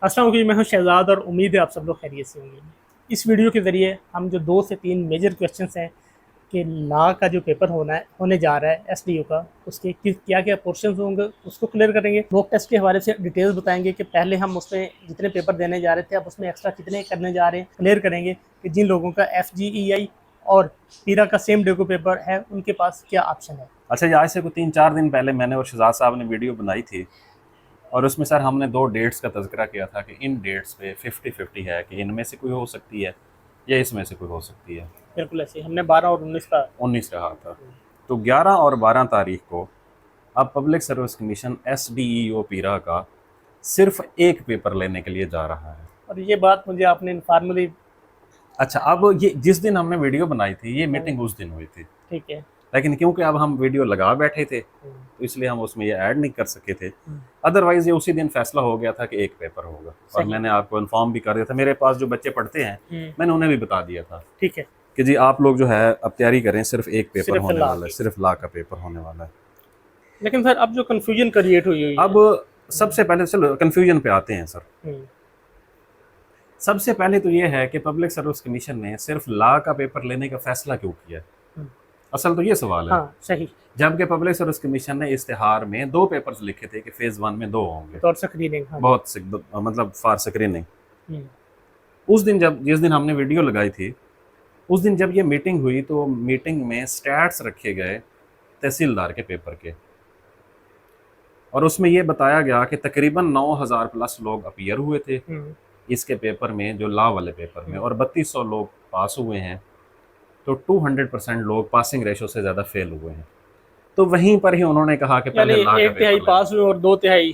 अस्सलाम वालेकुम, मैं हूं शहजाद और उम्मीद है आप सब लोग खैरियत से होंगे। इस वीडियो के ज़रिए हम जो 2 से 3 मेजर क्वेश्चंस हैं कि लॉ का जो पेपर होने जा रहा है एसडीओ का, उसके क्या क्या पोर्शंस होंगे उसको क्लियर करेंगे। मॉक टेस्ट के हवाले से डिटेल्स बताएंगे कि पहले हम उसमें जितने पेपर देने जा रहे थे अब उसमें एक्स्ट्रा कितने करने जा रहे हैं। क्लियर करेंगे कि जिन लोगों का FGEI और पीरा का सेम डे को पेपर है उनके पास क्या ऑप्शन है। अच्छा, ये आज से कोई 3-4 दिन पहले मैंने और शहजाद साहब ने वीडियो बनाई थी और उसमें सर हमने 2 डेट्स का तज़किरा किया था कि इन डेट्स पे 50-50 है कि इनमें से कोई हो सकती है या इसमें से कोई हो सकती है। बिल्कुल ऐसे हमने 12 और 19 का 19 रहा था। तो 11 और 12 तारीख को अब पब्लिक सर्विस कमीशन SDEO पीरा का सिर्फ एक पेपर लेने के लिए जा रहा है। और ये बात मुझे आपने इनफॉर्मली अच्छा, अब ये जिस दिन हमने वीडियो बनाई थी ये मीटिंग उस दिन हुई थी, ठीक है। लेकिन क्योंकि अब हम वीडियो लगा बैठे थे तो इसलिए हम उसमें ये ऐड नहीं कर सके थे। अदरवाइज ये उसी दिन फैसला हो गया था कि एक पेपर होगा और मैंने आपको इन्फॉर्म भी कर दिया था। मेरे पास जो बच्चे पढ़ते हैं मैंने उन्हें भी बता दिया था, ठीक है, कि जी आप लोग जो है अब तैयारी करें, सिर्फ एक पेपर सिर्फ होने लॉ वाला है, की। सिर्फ लॉ का पेपर होने वाला है। लेकिन सर अब जो कंफ्यूजन क्रिएट हुई है अब सबसे पहले चलो कन्फ्यूजन पे आते हैं सर। सबसे पहले तो ये है कि पब्लिक सर्विस कमीशन ने सिर्फ लॉ का पेपर लेने का फैसला क्यों किया है, असल तो ये सवाल है। हाँ सही। जबकि पब्लिक सर्विस कमीशन ने इश्तिहार में 2 पेपर्स लिखे थे कि फेज 1 में 2 होंगे, और स्क्रीनिंग। हाँ। बहुत मतलब फॉर स्क्रीनिंग। उस दिन जिस दिन हमने वीडियो लगाई थी उस दिन जब ये मीटिंग हुई तो मीटिंग में स्टैट्स रखे गए तहसीलदार के पेपर के, और उसमें ये बताया गया कि तकरीबन 9,000 प्लस लोग अपीयर हुए थे इसके पेपर में, जो लॉ वाले पेपर में, और 3200 लोग पास हुए हैं। तो 200% लोग पासिंग रेशो से ज़्यादा फेल हुए हैं। तो वहीं पर ही उन्होंने कहा कि पहले लॉ का एक तिहाई पेपर पास हुए और 2 तिहाई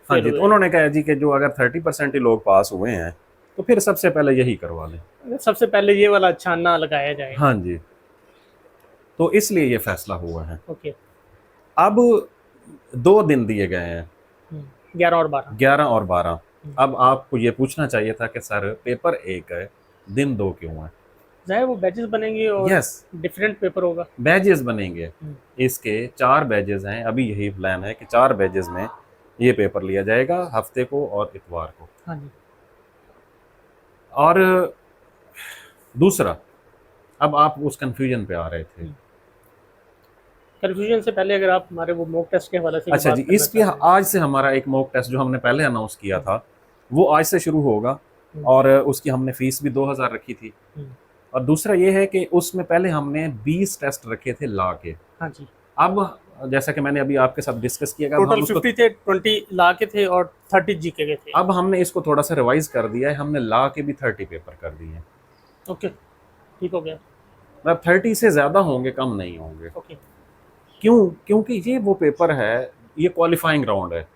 हाँ फेल जी, हुए। तो उन्होंने कहा जी कि जो अगर 30% ही लोग पास हुए हैं तो फिर सबसे पहले यही करवा लें, सबसे पहले ये वाला छाना लगाया जाए। हाँ जी। तो इसलिए ये फैसला हुआ है। ओके। अब 2 दिन दिए गए हैं, 11 और 12। 11 और 12। अब आपको ये पूछना चाहिए था कि सर पेपर 1 है, दिन 2 क्यों है? जाए वो बैचेस बनेंगे और यस, डिफरेंट पेपर होगा। बैजेस बनेंगे। इसके 4 बैजेस हैं, अभी यही प्लान है कि 4 बैजेस में ये पेपर लिया जाएगा, हफ्ते को और इतवार को। हाँ जी। और दूसरा, अब आप उस कंफ्यूजन पे आ रहे थे। कंफ्यूजन से पहले अगर आप हमारे वो मॉक टेस्ट के हवाले से अच्छा जी, इसके आज से हमारा एक मॉक टेस्ट जो हमने पहले अनाउंस किया था वो आज से शुरू होगा, और उसकी हमने फीस भी 2,000 रखी थी। और दूसरा ये है कि उसमें पहले हमने 20 टेस्ट रखे थे लॉ के। हाँ जी। अब जैसा कि मैंने अभी आपके साथ डिस्कस किया, टोटल 50 थे, 20 लॉ के थे और 30 जीके के थे। अब हमने इसको थोड़ा सा रिवाइज कर दिया है, हमने लॉ के भी 30 पेपर कर दिए हैं। ओके, ठीक हो गया। मतलब 30 से ज़्यादा होंगे, कम नहीं होंगे। ओके। क्यों? क्योंकि ये वो पेपर है, ये क्वालिफाइंग राउंड है।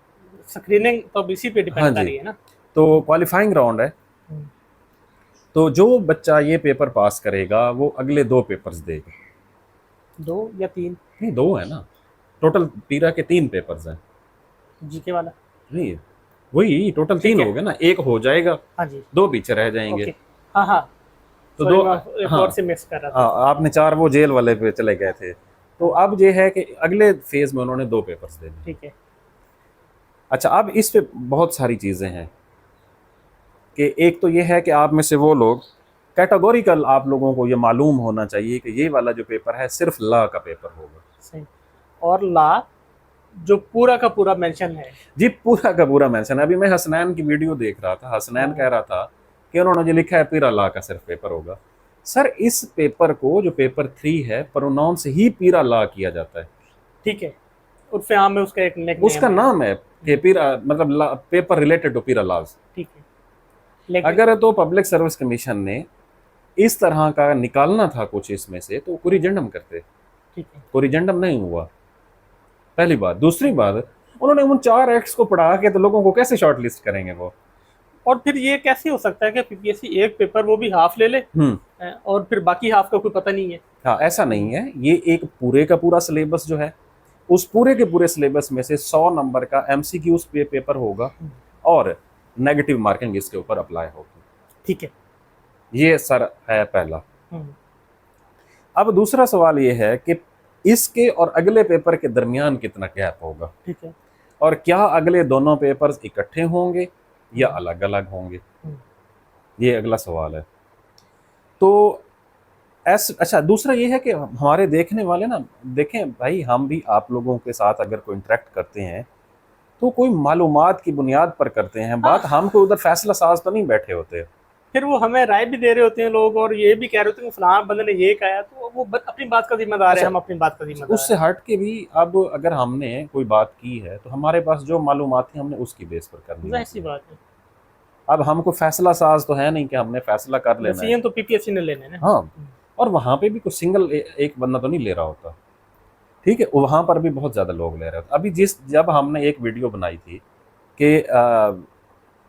स्क्रीनिंग तो अब इसी पे हाँ डिपेंड कर जी, रही है ना। तो क्वालिफाइंग राउंड है। तो जो बच्चा ये पेपर पास करेगा वो अगले 2 पेपर्स देगा। 2 या 3? नहीं, 2 है ना, टोटल पीरा के 3 पेपर्स हैं। जीके वाला नहीं, वही टोटल 3 हो गए ना, एक हो जाएगा, हाँ जी, 2 पीछे रह जाएंगे। ओके। हाँ हाँ, तो Sorry, 2 मैं एक हाँ, और से मिक्स कर रहा था। आपने 4 वो जेल वाले पे चले गए थे। तो अब ये है कि अगले फेज में उन्होंने 2 पेपर्स देने। ठीक है। अच्छा, अब इस पे बहुत सारी चीज़ें हैं कि एक तो ये है कि आप में से वो लोग कैटेगोरिकल, आप लोगों को ये मालूम होना चाहिए कि ये वाला जो पेपर है सिर्फ लॉ का पेपर होगा। सही। और लॉ जो पूरा का पूरा मेंशन है जी, पूरा का पूरा मेंशन है। अभी मैं हसनैन की वीडियो देख रहा था, हसनैन कह रहा था कि उन्होंने जो लिखा है पीरा लॉ का सिर्फ पेपर होगा। सर इस पेपर को, जो पेपर 3 है, प्रोनाउंस ही पीरा लॉ किया जाता है। ठीक है, उर्फ आम में उसका एक निकनेम उसका नाम है कि पीरा, मतलब पेपर रिलेटेड टू पीरा लॉज। ठीक है। लेकिन अगर तो पब्लिक सर्विस कमीशन ने इस तरह का निकालना था कुछ इसमें से तो कोरिजेंडम करते। ठीक है, कोरिजेंडम नहीं हुआ, पहली बात। दूसरी बात, उन्होंने उन 4 एक्ट्स को पढ़ा के तो लोगों को कैसे शॉर्ट लिस्ट करेंगे वो? और फिर ये कैसे हो सकता है कि पीपीएससी एक पेपर वो भी हाफ ले ले और फिर बाकी हाफ का कोई पता नहीं है? हाँ, ऐसा नहीं है। ये एक पूरे का पूरा सिलेबस जो है, उस पूरे के पूरे सिलेबस में से 100 नंबर का एमसीक्यूज पे पेपर होगा और नेगेटिव मार्किंग इसके ऊपर अप्लाई होगी। ठीक है, ये सर है पहला। अब दूसरा सवाल ये है कि इसके और अगले पेपर के दरमियान कितना गैप होगा। ठीक है। और क्या अगले दोनों पेपर्स इकट्ठे होंगे या अलग अलग होंगे? ये अगला सवाल है। तो अच्छा, दूसरा ये है कि हमारे देखने वाले ना, देखें भाई, हम भी आप लोगों के साथ अगर कोई इंटरेक्ट करते हैं तो कोई मालूमात की बुनियाद पर करते हैं बात, हम कोई उधर फैसला साज तो नहीं बैठे होते। फिर वो हमें राय भी दे रहे होते हैं लोग, और ये भी कह रहे होते हैं कि फलां बंदे ने ये कहा, तो वो अपनी बात का जिम्मेदार है, हम अपनी बात का जिम्मेदार उससे हट के भी अब अगर हमने कोई बात की है तो हमारे पास जो मालूमात थी हमने उसकी बेस पर करनी है। ऐसी बात है। अब हमको फैसला साज तो है नहीं कि हमने फैसला कर लेना है, तो पीपीएससी ने लेने हैं। हाँ, और वहाँ पे भी कोई सिंगल एक बंदा तो नहीं ले रहा होता, ठीक है, वहाँ पर भी बहुत ज़्यादा लोग ले रहे होते। अभी जब हमने एक वीडियो बनाई थी कि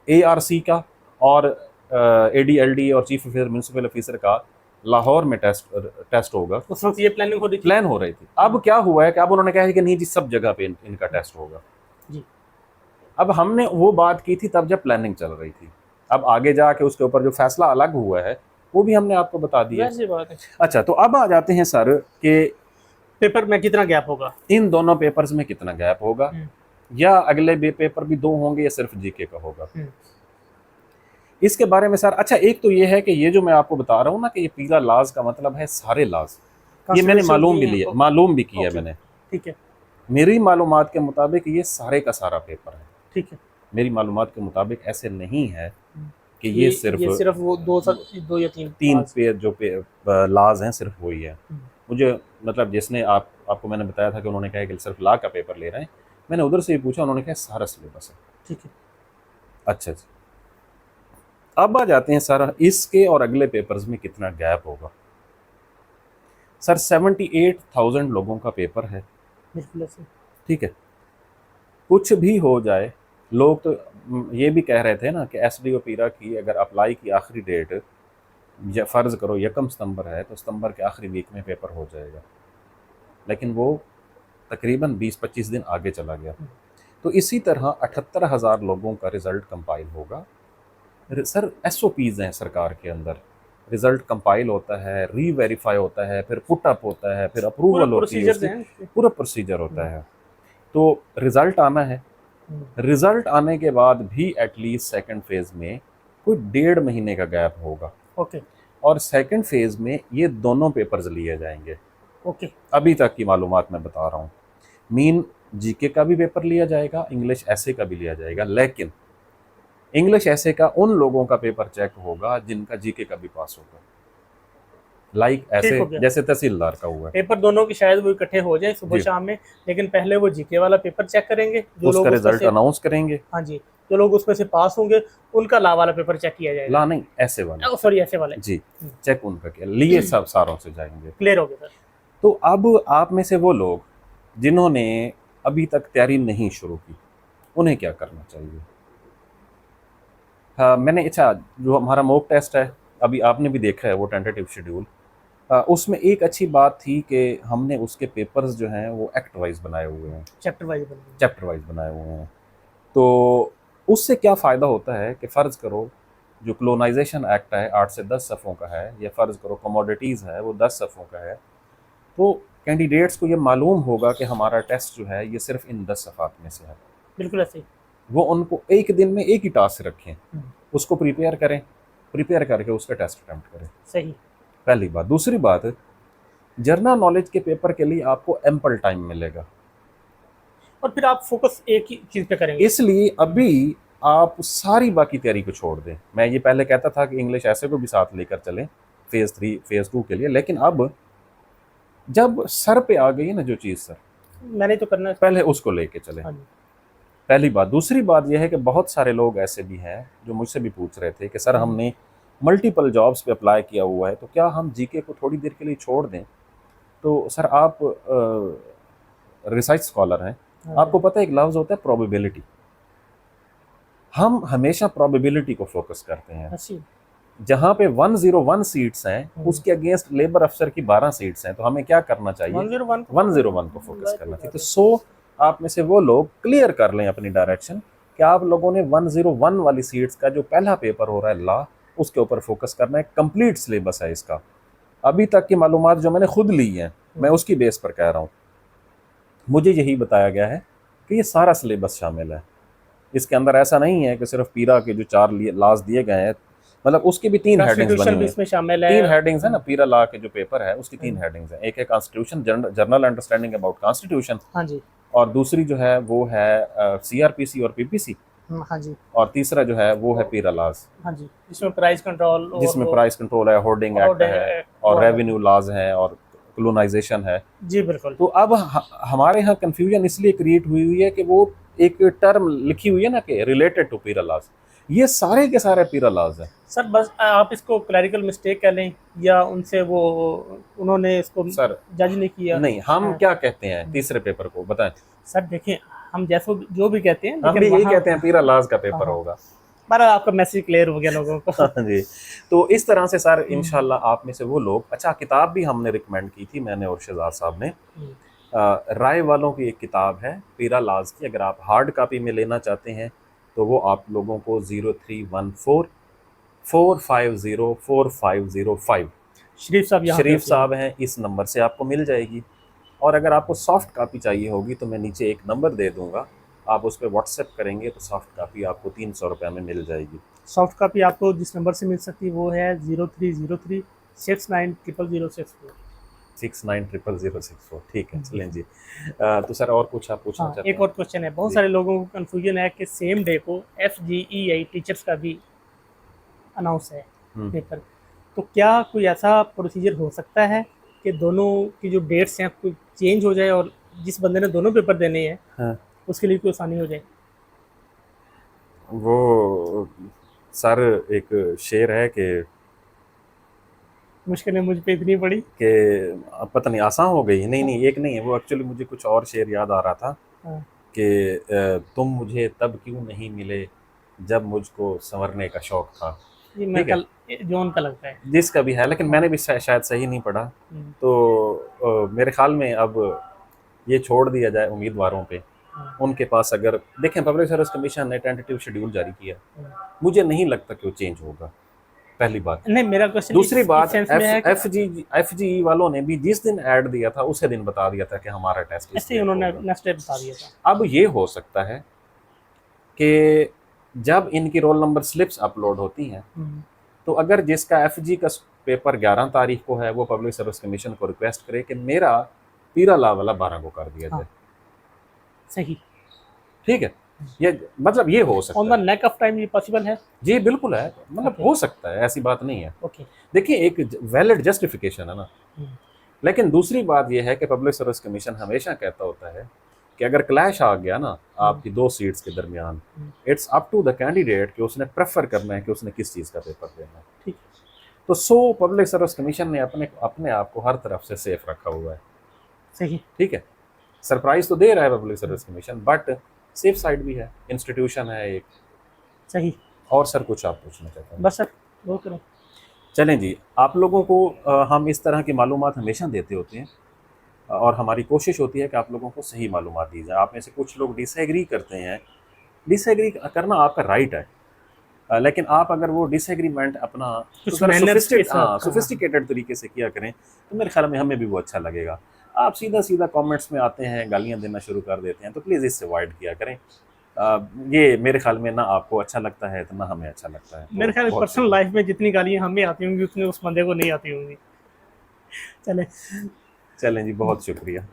ARC का और ADLD और चीफ म्यूनसिपल ऑफिसर का लाहौर में टेस्ट होगा, उस वक्त ये प्लानिंग हो रही थी, प्लान हो रही थी। अब क्या हुआ है कि अब उन्होंने कहा है कि नहीं जी, सब जगह पे इनका टेस्ट होगा जी। अब हमने वो बात की थी तब जब प्लानिंग चल रही थी, अब आगे जाके उसके ऊपर जो फैसला अलग हुआ है वो भी हमने आपको बता दिया। बात है। अच्छा, तो अब आ जाते हैं सर कि पेपर में कितना गैप होगा, इन दोनों पेपर्स में कितना गैप होगा, या अगले पेपर भी 2 होंगे या सिर्फ जीके का होगा, इसके बारे में सर। अच्छा, एक तो ये है कि ये जो मैं आपको बता रहा हूँ ना कि ये पीरा लाज का मतलब है सारे लाज, ये मैंने मालूम भी किया मैंने, ठीक है, मेरी मालूमात के मुताबिक ये सारे का सारा पेपर है, ठीक है, मेरी मालूमात के मुताबिक ऐसे नहीं है कि ये सिर्फ वो दो या तीन पेज जो लाज हैं सिर्फ वही है। मुझे मतलब जिसने आपको मैंने बताया था कि उन्होंने कहा कि सिर्फ लॉ का पेपर ले रहे हैं, मैंने उधर से ही पूछा, उन्होंने कहा सारा सिलेबस है। ठीक है, अच्छा जी, अब आ जाते हैं सर इसके और अगले पेपर्स में कितना गैप होगा। सर 78,000 लोगों का पेपर है, बिल्कुल, ठीक है, कुछ भी हो जाए, लोग तो ये भी कह रहे थे ना कि SDO पीरा की अगर अप्लाई की आखिरी डेट या फ़र्ज़ करो 1 सितंबर है तो सितंबर के आखिरी वीक में पेपर हो जाएगा, लेकिन वो तकरीबन 20-25 दिन आगे चला गया। तो इसी तरह 78,000 लोगों का रिज़ल्ट कंपाइल होगा। सर SOPs हैं सरकार के अंदर, रिज़ल्ट कंपाइल होता है, री-वेरीफाई होता है, फिर पुट अप होता है, फिर अप्रूवल होती है, पूरा प्रोसीजर होता है। तो रिज़ल्ट आना है, रिज़ल्ट आने के बाद भी एटलीस्ट सेकंड फेज़ में कोई 1.5 महीने का गैप होगा। ओके, और सेकंड फेज़ में ये दोनों पेपर्स लिए जाएंगे। ओके, अभी तक की मालूमात मैं बता रहा हूँ, मीन जीके का भी पेपर लिया जाएगा, इंग्लिश ऐसे का भी लिया जाएगा, लेकिन इंग्लिश ऐसे का उन लोगों का पेपर चेक होगा जिनका जीके का भी पास होगा, लाइक ऐसे जैसे तहसीलदार का हुआ है। पेपर दोनों की शायद वो इकट्ठे हो जाए सुबह शाम में, लेकिन पहले वो जीके वाला पेपर चेक करेंगे, जो उसका रिजल्ट अनाउंस करेंगे। हाँ जी, जो लोग उसमें से पास होंगे उनका ला वाला पेपर चेक किया जाएगा। ला नहीं, ऐसे वाला, सॉरी ऐसे वाले जी, चेक उनका किया, लिए सब सारों से जाएंगे। क्लियर हो गया सर। तो अब आप में से वो लोग जिन्होंने अभी तक तैयारी नहीं शुरू की, उन्हें क्या करना चाहिए? हाँ, मैंने अच्छा, जो हमारा मॉक टेस्ट है अभी आपने भी देखा है, वो टेंटेटिव शेड्यूल, उसमें एक अच्छी बात थी कि हमने उसके पेपर्स जो हैं वो एक्ट वाइज बनाए हुए हैं, चैप्टर वाइज बनाए हुए हैं। तो उससे क्या फ़ायदा होता है कि फ़र्ज़ करो जो कॉलोनाइजेशन एक्ट है 8 से 10 सफ़ों का है, या फ़र्ज़ करो कमोडिटीज़ है वो 10 सफ़ों का है, तो कैंडिडेट्स को ये मालूम होगा कि हमारा टेस्ट जो है ये सिर्फ इन 10 सफ़ात में से है। बिल्कुल ऐसे, वो उनको एक दिन में एक ही टास्क रखें, उसको प्रिपेयर करें, प्रिपेयर करके उसका टेस्ट अटेम्प्ट करें। सही, पहली बात। दूसरी बात, जर्नल नॉलेज के पेपर के लिए आपको एम्पल टाइम मिलेगा, और फिर आप फोकस एक ही चीज़ पे करेंगे, इसलिए अभी आप सारी बाकी तैयारी को छोड़ दें। मैं ये पहले कहता था कि इंग्लिश ऐसे को भी साथ लेकर चलें फेज़ 3 फेज़ 2 के लिए, लेकिन अब जब सर पे आ गई है ना जो चीज़, सर मैंने तो करना है, पहले उसको लेके चलें। पहली बात। दूसरी बात यह है कि बहुत सारे लोग ऐसे भी हैं जो मुझसे भी पूछ रहे थे कि सर हमने मल्टीपल जॉब्स पे अप्लाई किया हुआ है, तो क्या हम जीके को थोड़ी देर के लिए छोड़ दें? तो सर आप रिसर्च स्कॉलर हैं, आपको पता है एक लफ्ज़ होता है प्रोबेबिलिटी, हम हमेशा प्रोबेबिलिटी को फोकस करते हैं। जहाँ पे 101 सीट्स हैं उसके अगेंस्ट लेबर अफसर की 12 सीट्स हैं, तो हमें क्या करना चाहिए? 101 को फोकस करना चाहिए। तो 100 आप में से वो लोग क्लियर कर लें अपनी डायरेक्शन कि आप लोगों ने 101 वाली सीट्स का जो पहला पेपर हो रहा है लॉ, उसके ऊपर फोकस करना है। कंप्लीट सिलेबस है इसका, अभी तक की मालूमात जो मैंने खुद ली हैं मैं उसकी बेस पर कह रहा हूँ, मुझे यही बताया गया है कि ये सारा सिलेबस शामिल है। इसके अंदर ऐसा नहीं है कि सिर्फ पीरा के जो 4 लॉज दिए गए हैं, मतलब उसकी भी 3 हेडिंग्स बनी कॉन्स्टिट्यूशन हुई भी हैं। इसमें शामिल है। 3 हेडिंग्स है ना, पीरा लॉ के जो पेपर है उसकी 3 हेडिंग्स हैं। एक है constitution, general understanding about constitution, हाँ जी। और दूसरी जो है वो है सीआरपीसी और पीपीसी, हाँ जी। और तीसरा जो है वो है पीरा लॉज, हाँ जी, इसमें प्राइस कंट्रोल और जिसमें वो प्राइस कंट्रोल है, होर्डिंग एक्ट होर्डिंग है, एक्ट और वो है। रेवेन्यू लॉज हैं, और कॉलोनाइजेशन है। जी बिल्कुल। तो अब हमारे यहाँ कंफ्यूजन इसलिए क्रिएट हुई है कि वो एक टर्म लिखी हुई है ना कि रिलेटेड टू पीरा लॉज, ये सारे के सारे पीरा लॉज हैं। सर बस आप इसको क्लैरिकल मिस्टेक कह लें, या उनसे वो उन्होंने इसको सर जज नहीं किया। नहीं, हम हाँ। क्या कहते हैं तीसरे पेपर को बताएं? सर देखिए, हम जैसो जो भी कहते हैं, हम लेकिन भी यही वहाँ कहते हैं पीरा लॉज का पेपर हाँ। होगा। पर आपका मैसेज क्लियर हो गया लोगों को। हाँ जी। तो इस तरह से सर इंशाल्लाह आप में से वो लोग, अच्छा किताब भी हमने रिकमेंड की थी, मैंने और शहजाद साहब ने, राय वालों की एक किताब है पीरा लॉज की, अगर आप हार्ड कॉपी में लेना चाहते हैं तो वो आप लोगों को 031445045005 शरीफ साहब यहाँ पे शरीफ होते हैं। साहब हैं, इस नंबर से आपको मिल जाएगी। और अगर आपको सॉफ्ट कॉपी चाहिए होगी तो मैं नीचे एक नंबर दे दूंगा, आप उस पर व्हाट्सएप करेंगे तो सॉफ्ट कॉपी आपको 300 रुपये में मिल जाएगी। सॉफ्ट कॉपी आपको जिस नंबर से मिल सकती है वो है 0303690064। 690064, ठीक है, चलें जी। तो सर और कुछ आप पूछना हाँ, चाहते एक हैं? और क्वेश्चन है, बहुत जी। सारे लोगों को कंफ्यूजन है कि सेम डे को FGEI टीचर्स का भी अनाउंस है पेपर, तो क्या कोई ऐसा प्रोसीजर हो सकता है कि दोनों की जो डेट्स हैं कोई चेंज हो जाए, और जिस बंदे ने दोनों पेपर देने हैं हाँ, उसके लिए कोई आसानी हो जाए? वो सर एक शेर है कि मुश्किलें मुझ पे इतनी पड़ी। पता नहीं आसान हो गई, नहीं नहीं एक नहीं है वो, एक्चुअली मुझे कुछ और शेर याद आ रहा था हाँ। कि तुम मुझे तब क्यों नहीं मिले जब मुझको संवरने का शौक था। ये मैं ठीक है, कल जॉन का लगता है। जिसका भी है, लेकिन मैंने भी शायद सही नहीं पढ़ा। हम्म, तो मेरे ख्याल में अब ये छोड़ दिया जाए उम्मीदवारों पे, हाँ, उनके पास अगर देखें पब्लिक सर्विस कमीशन ने टेंटेटिव शेड्यूल जारी किया, हाँ। मुझे नहीं लगता कि वो चेंज होगा, पहली बात। नहीं, मेरा क्वेश्चन दूसरी इस बात, सेंस में है कि एफ जी वालों ने भी जिस दिन ऐड दिया था उसे दिन बता दिया था कि हमारा टेस्ट इस ऐसे ही डेट को उन्होंने होगा। नेक्स्ट डे बता दिया था। अब ये हो सकता है कि जब इनकी रोल नंबर स्लिप्स अपलोड होती हैं, तो अगर जिसका एफजी का पेपर 11 तारीख को है वो पब्लिक सर्विस कमीशन को रिक्वेस्ट करे कि मेरा पीरा लॉ वाला 12 को कर दिया जाए। हाँ, सही। ठीक है, ये मतलब ये हो सकता on the neck of time ये पॉसिबल है? जी बिल्कुल है, मतलब Okay. हो सकता है, ऐसी बात नहीं है। ओके। देखिए एक वैलिड जस्टिफिकेशन है ना। लेकिन दूसरी बात यह है कि पब्लिक सर्विस कमीशन हमेशा कहता होता है कि अगर क्लैश आ गया ना आपकी 2 सीट्स के दरमियान, it's up to the candidate कि उसने प्रेफर करना है कि उसने किस चीज़ का पेपर देना है। ठीक। तो पब्लिक सर्विस कमीशन ने अपने आप को हर तरफ से सेफ रखा हुआ है। सही। ठीक है, सरप्राइज तो दे रहा है public service commission, but safe side भी है, इंस्टीट्यूशन है एक। सही। और सर कुछ आप पूछना चाहते हैं? बस सर वो करो। चलें जी, आप लोगों को हम इस तरह की मालूमात हमेशा देते होते हैं, और हमारी कोशिश होती है कि आप लोगों को सही मालूमात दी जाए। आप में से कुछ लोग डिसएग्री करते हैं, डिसएग्री करना आपका राइट है, लेकिन आप अगर वो डिसएग्रीमेंट अपना सोफिस्टिकेटेड तरीके से किया करें तो मेरे ख्याल में हमें भी वो अच्छा लगेगा। आप सीधा सीधा कमेंट्स में आते हैं, गालियां देना शुरू कर देते हैं, तो प्लीज़ इससे अवॉइड किया करें। ये मेरे ख्याल में ना आपको अच्छा लगता है तो ना हमें अच्छा लगता है। तो मेरे ख्याल पर्सनल लाइफ में जितनी गालियाँ हमें आती होंगी उतनी उस बंदे को नहीं आती होंगी। चले। चलें जी, बहुत शुक्रिया।